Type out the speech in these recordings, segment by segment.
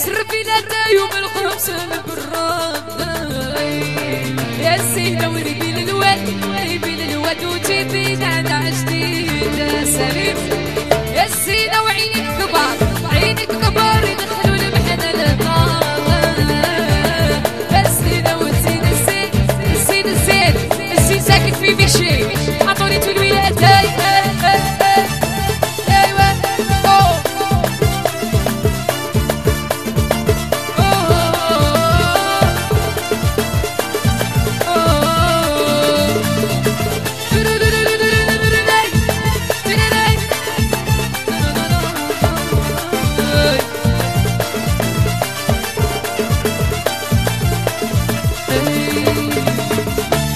سربي لنا يوم الخمس بالرد يا سيدة وربي للواد ربي للواد وجيبي نعناع جديد سليم يا سيدة وعينك كبار عينك كبار يدخلوا المحنة للنار يا سيدة والسيد السيد السيد السيد السيد ساكن في مشي عطوني في الولايات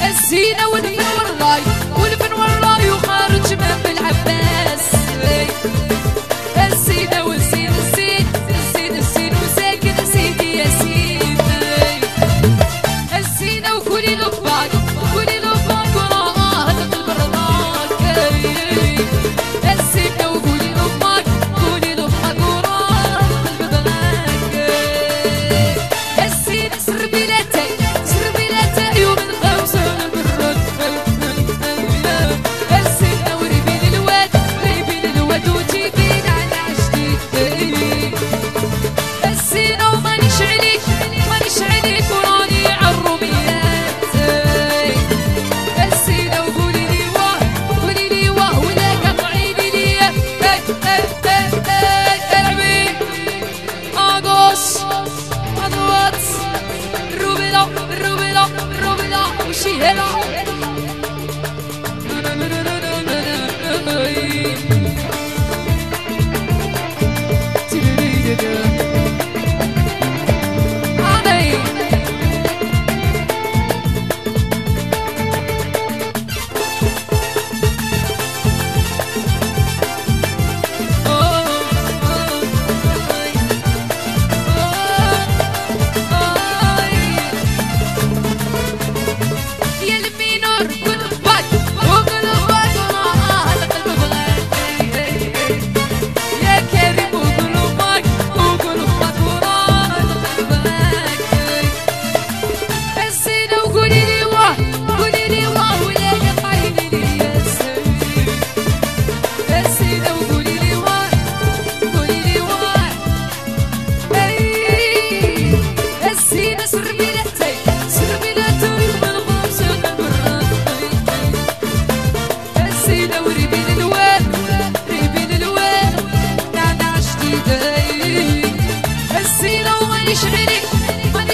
الزينة والفن والراي والفن والراي وخارج من بالعباس الزينة والزين الزين الزين الزين وساكن سيدي ياسين الزينة وكولي لباك وكولي لباك وراه تقلب الراك الزينة وكولي لباك كولي لباك وراه تقلب براك الزينة سربي لاتاي سربي لاتاي يوم الخمس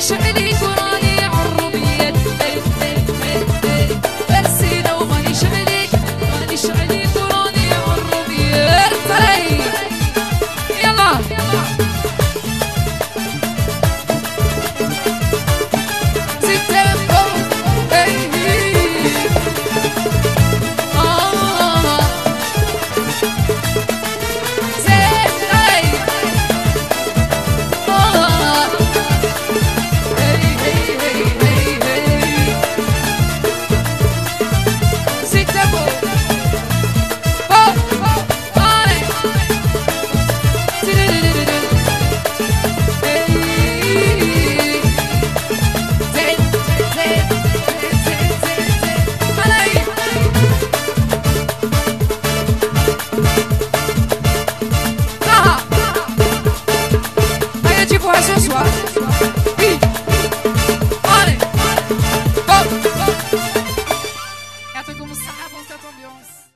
شعلي